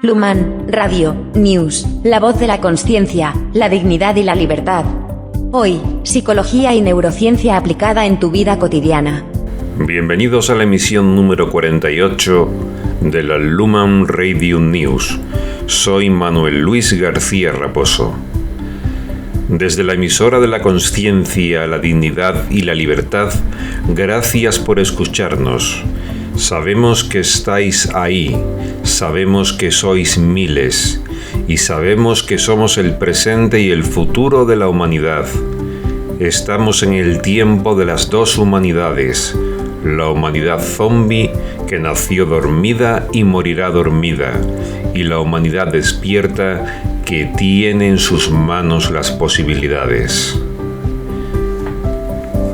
Luman Radio News, la voz de la conciencia, la dignidad y la libertad. Hoy, psicología y neurociencia aplicada en tu vida cotidiana. Bienvenidos a la emisión número 48 de la Luman Radio News. Soy Manuel Luis García Raposo. Desde la emisora de la conciencia, la dignidad y la libertad, gracias por escucharnos. Sabemos que estáis ahí, sabemos que sois miles y sabemos que somos el presente y el futuro de la humanidad. Estamos en el tiempo de las dos humanidades, la humanidad zombie que nació dormida y morirá dormida, y la humanidad despierta que tiene en sus manos las posibilidades.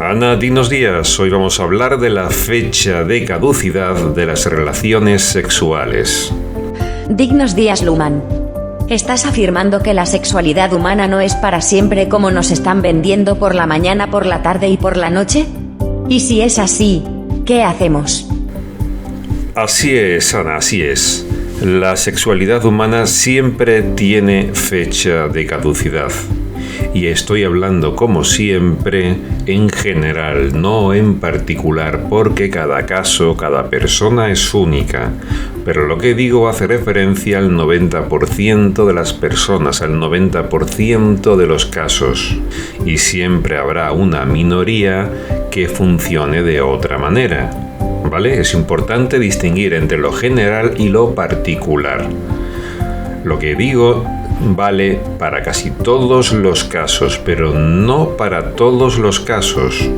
Ana, dinos días. Hoy vamos a hablar de la fecha de caducidad de las relaciones sexuales. Dignos días, Luman. ¿Estás afirmando que la sexualidad humana no es para siempre como nos están vendiendo por la mañana, por la tarde y por la noche? Y si es así, ¿qué hacemos? Así es, Ana, así es. La sexualidad humana siempre tiene fecha de caducidad. Y estoy hablando, como siempre, en general, no en particular, porque cada caso, cada persona es única. Pero lo que digo hace referencia al 90% de las personas, al 90% de los casos. Y siempre habrá una minoría que funcione de otra manera. ¿Vale? Es importante distinguir entre lo general y lo particular. Lo que digo vale para casi todos los casos, pero no para todos los casos.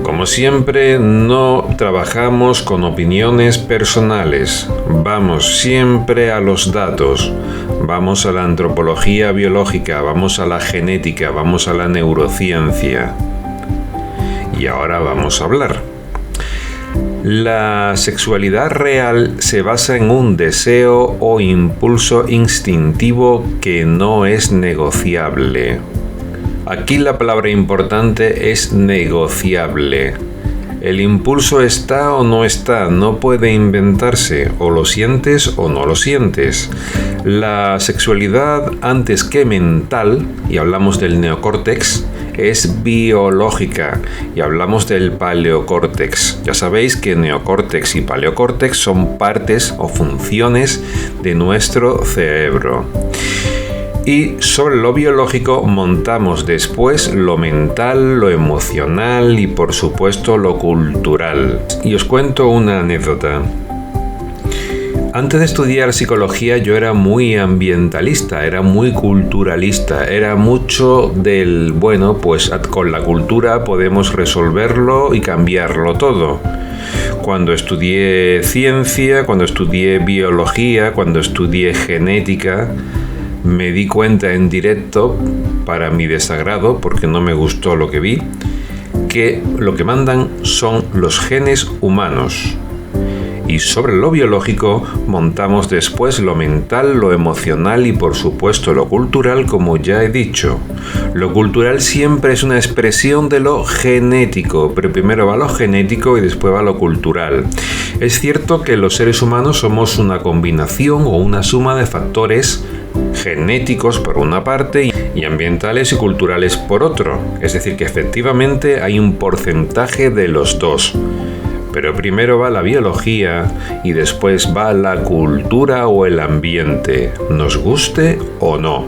Como siempre, no trabajamos con opiniones personales. Vamos siempre a los datos. Vamos a la antropología biológica, vamos a la genética, vamos a la neurociencia. Y ahora vamos a hablar. La sexualidad real se basa en un deseo o impulso instintivo que no es negociable. Aquí la palabra importante es negociable. El impulso está o no está, no puede inventarse, o lo sientes o no lo sientes. La sexualidad, antes que mental, y hablamos del neocórtex, es biológica, y hablamos del paleocórtex. Ya sabéis que neocórtex y paleocórtex son partes o funciones de nuestro cerebro. Y sobre lo biológico montamos después lo mental, lo emocional y por supuesto lo cultural. Y os cuento una anécdota. Antes de estudiar psicología yo era muy ambientalista, era muy culturalista, era mucho del, bueno, pues con la cultura podemos resolverlo y cambiarlo todo. Cuando estudié ciencia, cuando estudié biología, cuando estudié genética, me di cuenta en directo, para mi desagrado, porque no me gustó lo que vi, que lo que mandan son los genes humanos. Y sobre lo biológico montamos después lo mental, lo emocional y por supuesto lo cultural, como ya he dicho. Lo cultural siempre es una expresión de lo genético, pero primero va lo genético y después va lo cultural. Es cierto que los seres humanos somos una combinación o una suma de factores genéticos por una parte y ambientales y culturales por otro. Es decir, que efectivamente hay un porcentaje de los dos. Pero primero va la biología y después va la cultura o el ambiente, nos guste o no.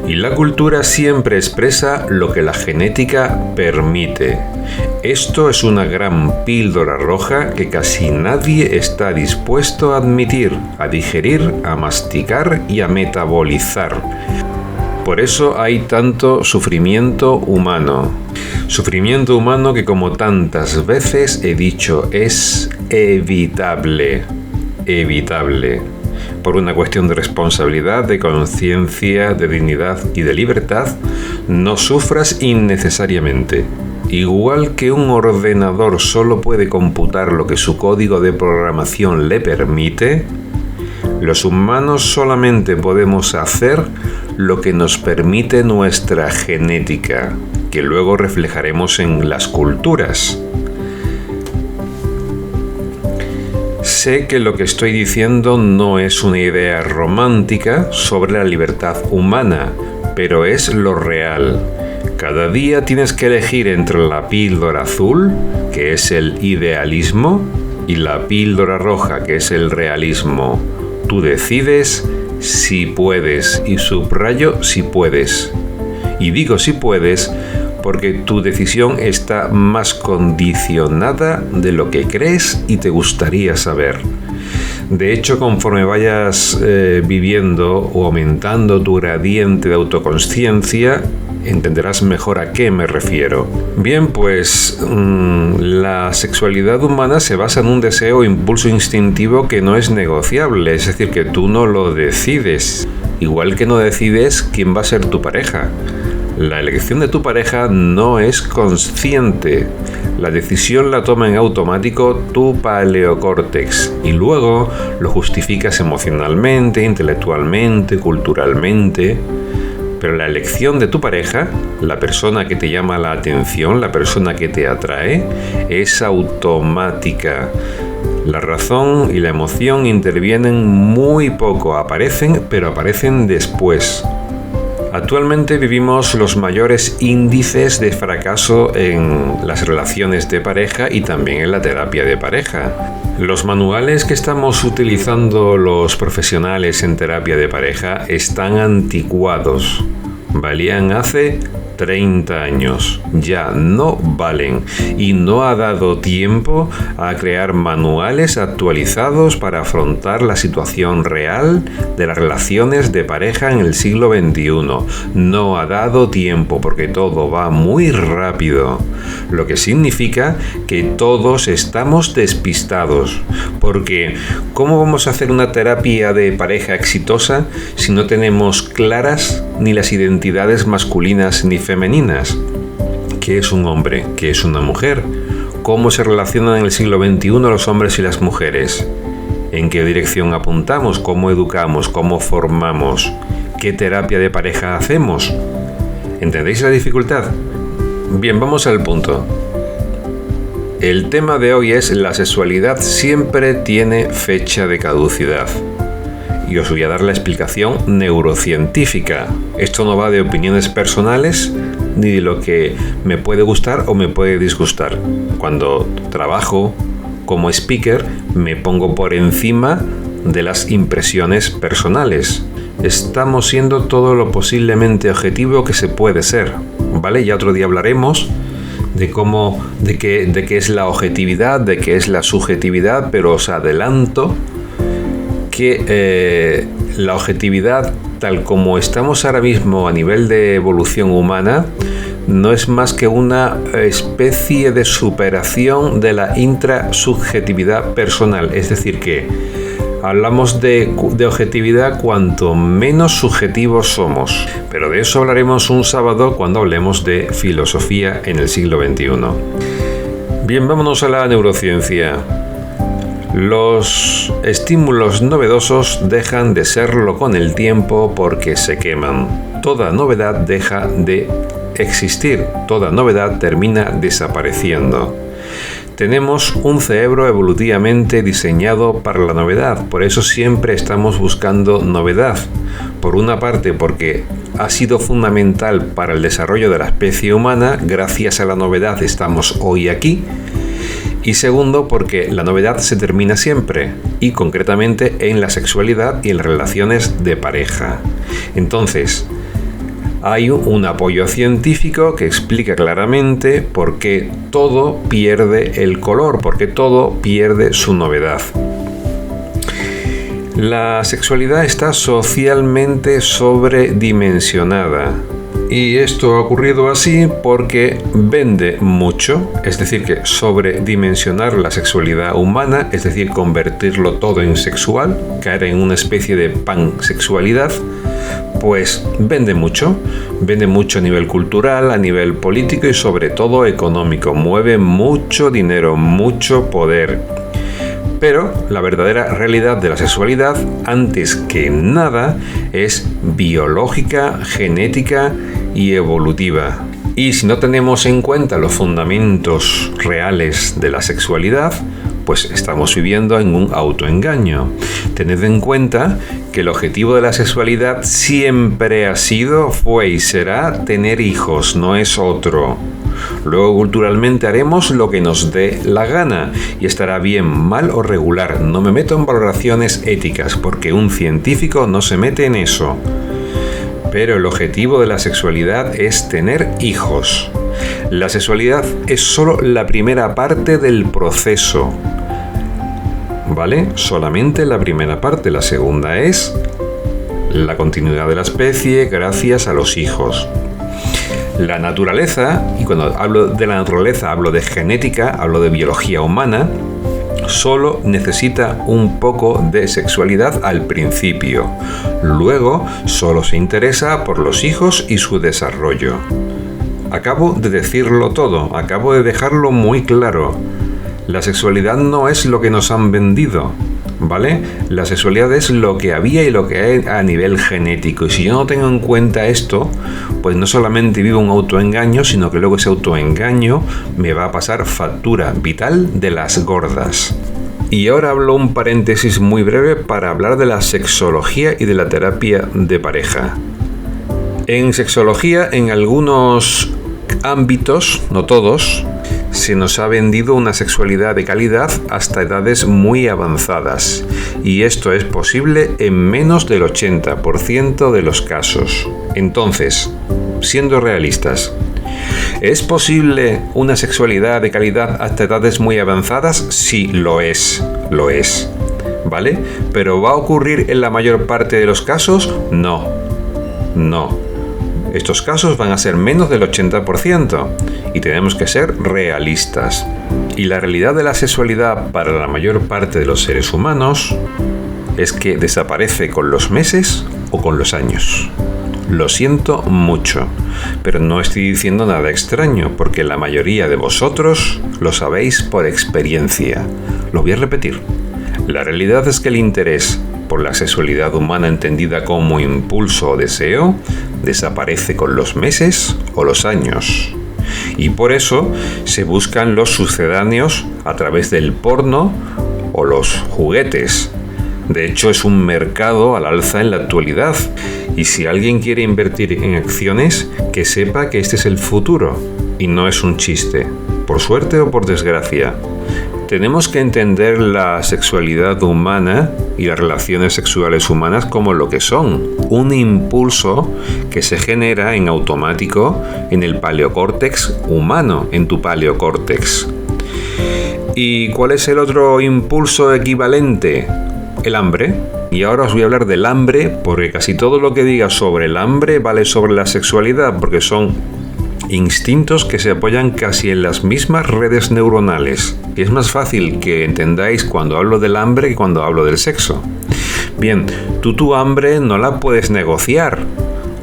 Y la cultura siempre expresa lo que la genética permite. Esto es una gran píldora roja que casi nadie está dispuesto a admitir, a digerir, a masticar y a metabolizar. Por eso hay tanto sufrimiento humano. Sufrimiento humano que, como tantas veces he dicho, es evitable. Evitable. Por una cuestión de responsabilidad, de conciencia, de dignidad y de libertad, no sufras innecesariamente. Igual que un ordenador solo puede computar lo que su código de programación le permite, los humanos solamente podemos hacer lo que nos permite nuestra genética, que luego reflejaremos en las culturas. sé que lo que estoy diciendo no es una idea romántica sobre la libertad humana, pero es lo real. Cada día tienes que elegir entre la píldora azul, que es el idealismo, y la píldora roja, que es el realismo. Tú decides si puedes, y subrayo si puedes. Y digo si puedes porque tu decisión está más condicionada de lo que crees y te gustaría saber. De hecho, conforme vayas viviendo o aumentando tu gradiente de autoconsciencia, entenderás mejor a qué me refiero. Bien, pues la sexualidad humana se basa en un deseo o impulso instintivo que no es negociable, es decir, que tú no lo decides, igual que no decides quién va a ser tu pareja. La elección de tu pareja no es consciente. La decisión la toma en automático tu paleocórtex y luego lo justificas emocionalmente, intelectualmente, culturalmente. Pero la elección de tu pareja, la persona que te llama la atención, la persona que te atrae, es automática. La razón y la emoción intervienen muy poco, pero aparecen después. Actualmente vivimos los mayores índices de fracaso en las relaciones de pareja y también en la terapia de pareja. Los manuales que estamos utilizando los profesionales en terapia de pareja están anticuados. Valían hace 30 años, ya no valen y no ha dado tiempo a crear manuales actualizados para afrontar la situación real de las relaciones de pareja en el siglo XXI. No ha dado tiempo porque todo va muy rápido, lo que significa que todos estamos despistados, porque ¿cómo vamos a hacer una terapia de pareja exitosa si no tenemos claras ni las identidades masculinas ni femeninas? ¿Qué es un hombre? ¿Qué es una mujer? ¿Cómo se relacionan en el siglo XXI los hombres y las mujeres? ¿En qué dirección apuntamos? ¿Cómo educamos? ¿Cómo formamos? ¿Qué terapia de pareja hacemos? ¿Entendéis la dificultad? Bien, vamos al punto. El tema de hoy es: la sexualidad siempre tiene fecha de caducidad. Y os voy a dar la explicación neurocientífica. Esto no va de opiniones personales ni de lo que me puede gustar o me puede disgustar. Cuando trabajo como speaker me pongo por encima de las impresiones personales. Estamos siendo todo lo posiblemente objetivo que se puede ser, ¿vale? Ya otro día hablaremos de qué es la objetividad, de qué es la subjetividad, pero os adelanto que la objetividad, tal como estamos ahora mismo a nivel de evolución humana, no es más que una especie de superación de la intrasubjetividad personal. Es decir, que hablamos de objetividad cuanto menos subjetivos somos. Pero de eso hablaremos un sábado cuando hablemos de filosofía en el siglo XXI. Bien, vámonos a la neurociencia. Los estímulos novedosos dejan de serlo con el tiempo porque se queman. Toda novedad deja de existir, toda novedad termina desapareciendo. Tenemos un cerebro evolutivamente diseñado para la novedad, por eso siempre estamos buscando novedad. Por una parte, porque ha sido fundamental para el desarrollo de la especie humana, gracias a la novedad estamos hoy aquí. Y segundo, porque la novedad se termina siempre, y concretamente en la sexualidad y en las relaciones de pareja. Entonces, hay un apoyo científico que explica claramente por qué todo pierde el color, por qué todo pierde su novedad. La sexualidad está socialmente sobredimensionada. Y esto ha ocurrido así porque vende mucho, es decir, que sobredimensionar la sexualidad humana, es decir, convertirlo todo en sexual, caer en una especie de pansexualidad, pues vende mucho a nivel cultural, a nivel político y sobre todo económico, mueve mucho dinero, mucho poder. Pero la verdadera realidad de la sexualidad, antes que nada, es biológica, genética y evolutiva. Y si no tenemos en cuenta los fundamentos reales de la sexualidad, pues estamos viviendo en un autoengaño. Tened en cuenta que el objetivo de la sexualidad siempre ha sido, fue y será tener hijos, no es otro. Luego culturalmente haremos lo que nos dé la gana y estará bien, mal o regular. No me meto en valoraciones éticas porque un científico no se mete en eso. Pero el objetivo de la sexualidad es tener hijos. La sexualidad es solo la primera parte del proceso, ¿vale? Solamente la primera parte. La segunda es la continuidad de la especie gracias a los hijos. La naturaleza, y cuando hablo de la naturaleza hablo de genética, hablo de biología humana, solo necesita un poco de sexualidad al principio. Luego solo se interesa por los hijos y su desarrollo. Acabo de decirlo todo, acabo de dejarlo muy claro. La sexualidad no es lo que nos han vendido, ¿vale? La sexualidad es lo que había y lo que hay a nivel genético. Y si yo no tengo en cuenta esto, pues no solamente vivo un autoengaño, sino que luego ese autoengaño me va a pasar factura vital de las gordas. Y ahora hablo un paréntesis muy breve para hablar de la sexología y de la terapia de pareja. En sexología, en algunos ámbitos, no todos, se nos ha vendido una sexualidad de calidad hasta edades muy avanzadas, y esto es posible en menos del 80% de los casos. Entonces, siendo realistas, ¿es posible una sexualidad de calidad hasta edades muy avanzadas? Sí, lo es, ¿vale? ¿Pero va a ocurrir en la mayor parte de los casos? No. Estos casos van a ser menos del 80% y tenemos que ser realistas. Y la realidad de la sexualidad para la mayor parte de los seres humanos es que desaparece con los meses o con los años. Lo siento mucho, pero no estoy diciendo nada extraño porque la mayoría de vosotros lo sabéis por experiencia. Lo voy a repetir. La realidad es que el interés por la sexualidad humana entendida como impulso o deseo desaparece con los meses o los años. Y por eso se buscan los sucedáneos a través del porno o los juguetes. De hecho, es un mercado al alza en la actualidad. Y si alguien quiere invertir en acciones, que sepa que este es el futuro y no es un chiste, por suerte o por desgracia. Tenemos que entender la sexualidad humana y las relaciones sexuales humanas como lo que son, un impulso que se genera en automático en el paleocórtex humano, en tu paleocórtex. ¿Y cuál es el otro impulso equivalente? El hambre. Y ahora os voy a hablar del hambre, porque casi todo lo que diga sobre el hambre vale sobre la sexualidad, porque son instintos que se apoyan casi en las mismas redes neuronales. Y es más fácil que entendáis cuando hablo del hambre que cuando hablo del sexo. Bien, tú tu hambre no la puedes negociar.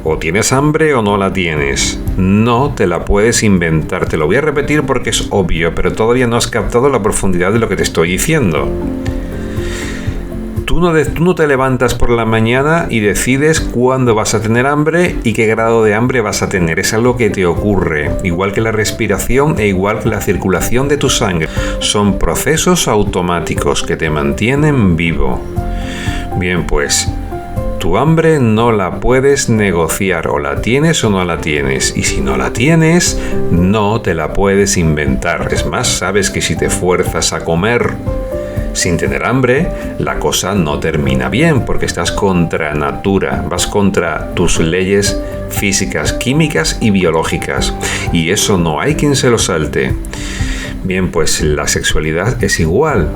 O tienes hambre o no la tienes. No te la puedes inventar. Te lo voy a repetir porque es obvio, pero todavía no has captado la profundidad de lo que te estoy diciendo. Tú no te levantas por la mañana y decides cuándo vas a tener hambre y qué grado de hambre vas a tener. Es algo que te ocurre, igual que la respiración e igual que la circulación de tu sangre. Son procesos automáticos que te mantienen vivo. Bien, pues tu hambre no la puedes negociar, o la tienes o no la tienes. Y si no la tienes, no te la puedes inventar. Es más, sabes que si te fuerzas a comer sin tener hambre, la cosa no termina bien porque estás contra natura, vas contra tus leyes físicas, químicas y biológicas. Y eso no hay quien se lo salte. Bien, pues la sexualidad es igual.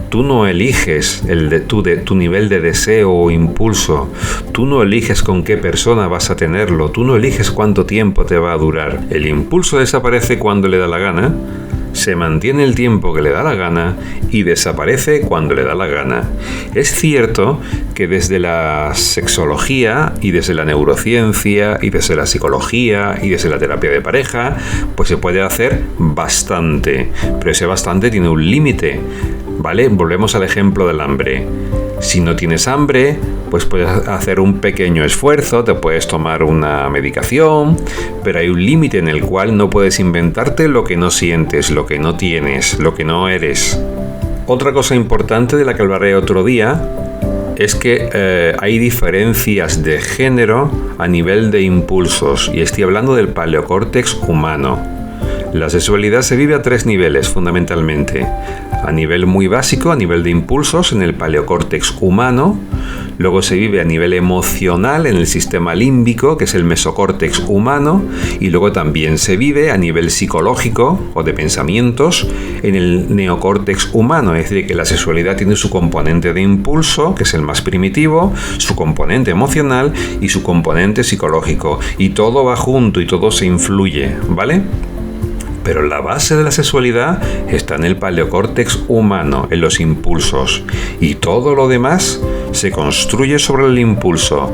Tú no eliges tu nivel de deseo o impulso. Tú no eliges con qué persona vas a tenerlo. Tú no eliges cuánto tiempo te va a durar. El impulso desaparece cuando le da la gana, se mantiene el tiempo que le da la gana y desaparece cuando le da la gana. Es cierto que desde la sexología y desde la neurociencia y desde la psicología y desde la terapia de pareja, pues se puede hacer bastante, pero ese bastante tiene un límite, ¿vale? Volvemos al ejemplo del hambre. Si no tienes hambre, pues puedes hacer un pequeño esfuerzo, te puedes tomar una medicación, pero hay un límite en el cual no puedes inventarte lo que no sientes, lo que no tienes, lo que no eres. Otra cosa importante de la que hablaré otro día es que hay diferencias de género a nivel de impulsos, y estoy hablando del paleocórtex humano. La sexualidad se vive a 3 niveles fundamentalmente. A nivel muy básico, a nivel de impulsos, en el paleocórtex humano. Luego se vive a nivel emocional en el sistema límbico, que es el mesocórtex humano. Y luego también se vive a nivel psicológico o de pensamientos en el neocórtex humano. Es decir, que la sexualidad tiene su componente de impulso, que es el más primitivo, su componente emocional y su componente psicológico. Y todo va junto y todo se influye, ¿vale? Pero la base de la sexualidad está en el paleocórtex humano, en los impulsos. Y todo lo demás se construye sobre el impulso.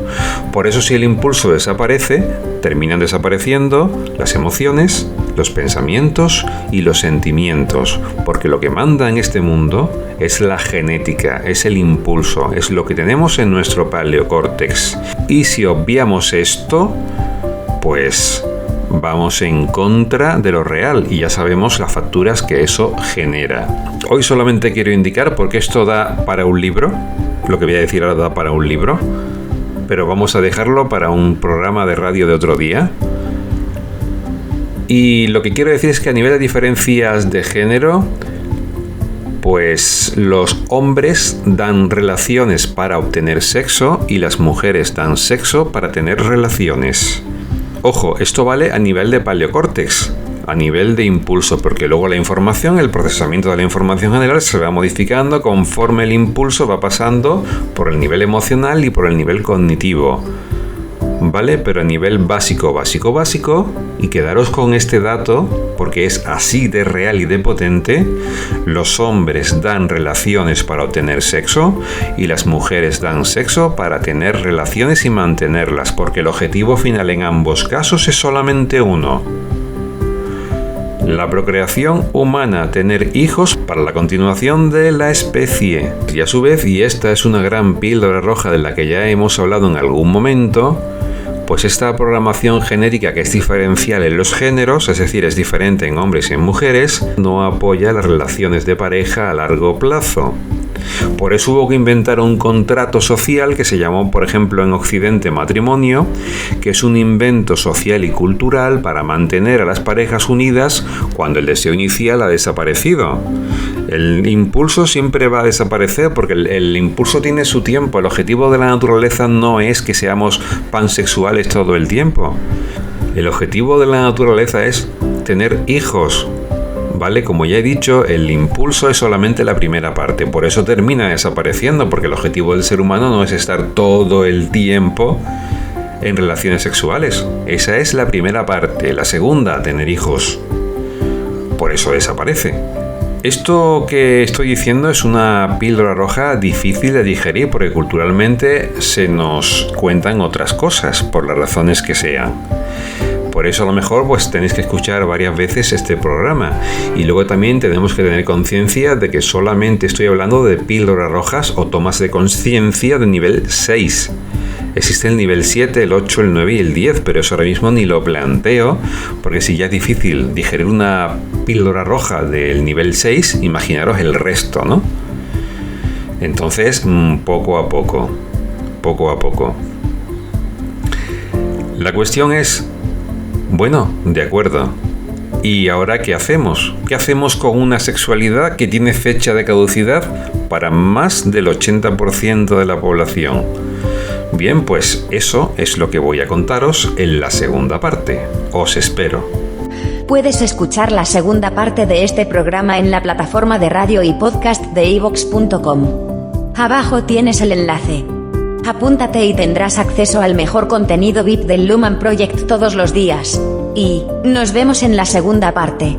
Por eso, si el impulso desaparece, terminan desapareciendo las emociones, los pensamientos y los sentimientos. Porque lo que manda en este mundo es la genética, es el impulso, es lo que tenemos en nuestro paleocórtex. Y si obviamos esto, pues vamos en contra de lo real y ya sabemos las facturas que eso genera. Hoy solamente quiero indicar, porque esto da para un libro, lo que voy a decir ahora da para un libro, pero vamos a dejarlo para un programa de radio de otro día. Y lo que quiero decir es que a nivel de diferencias de género, pues los hombres dan relaciones para obtener sexo y las mujeres dan sexo para tener relaciones. Ojo, esto vale a nivel de paleocórtex, a nivel de impulso, porque luego la información, el procesamiento de la información general se va modificando conforme el impulso va pasando por el nivel emocional y por el nivel cognitivo, ¿vale? Pero a nivel básico, y quedaros con este dato, porque es así de real y de potente, los hombres dan relaciones para obtener sexo y las mujeres dan sexo para tener relaciones y mantenerlas, porque el objetivo final en ambos casos es solamente uno: la procreación humana, tener hijos para la continuación de la especie. Y a su vez, y esta es una gran píldora roja de la que ya hemos hablado en algún momento, pues esta programación genética, que es diferencial en los géneros, es decir, es diferente en hombres y en mujeres, no apoya las relaciones de pareja a largo plazo. Por eso hubo que inventar un contrato social que se llamó, por ejemplo, en Occidente matrimonio, que es un invento social y cultural para mantener a las parejas unidas cuando el deseo inicial ha desaparecido. El impulso siempre va a desaparecer porque el impulso tiene su tiempo. El objetivo de la naturaleza no es que seamos pansexuales todo el tiempo. El objetivo de la naturaleza es tener hijos. ¿Vale? Como ya he dicho, el impulso es solamente la primera parte, por eso termina desapareciendo, porque el objetivo del ser humano no es estar todo el tiempo en relaciones sexuales. Esa es la primera parte. La segunda, tener hijos. Por eso desaparece. Esto que estoy diciendo es una píldora roja difícil de digerir, porque culturalmente se nos cuentan otras cosas, por las razones que sean. Por eso a lo mejor pues tenéis que escuchar varias veces este programa. Y luego también tenemos que tener conciencia de que solamente estoy hablando de píldoras rojas o tomas de conciencia de nivel 6. Existe el nivel 7, el 8, el 9 y el 10, pero eso ahora mismo ni lo planteo, porque si ya es difícil digerir una píldora roja del nivel 6, imaginaros el resto, ¿no? Entonces, poco a poco. La cuestión es, bueno, de acuerdo. ¿Y ahora qué hacemos? ¿Qué hacemos con una sexualidad que tiene fecha de caducidad para más del 80% de la población? Bien, pues eso es lo que voy a contaros en la segunda parte. Os espero. Puedes escuchar la segunda parte de este programa en la plataforma de radio y podcast de iVoox.com. Abajo tienes el enlace. Apúntate y tendrás acceso al mejor contenido VIP del Luhmann Project todos los días. Y nos vemos en la segunda parte.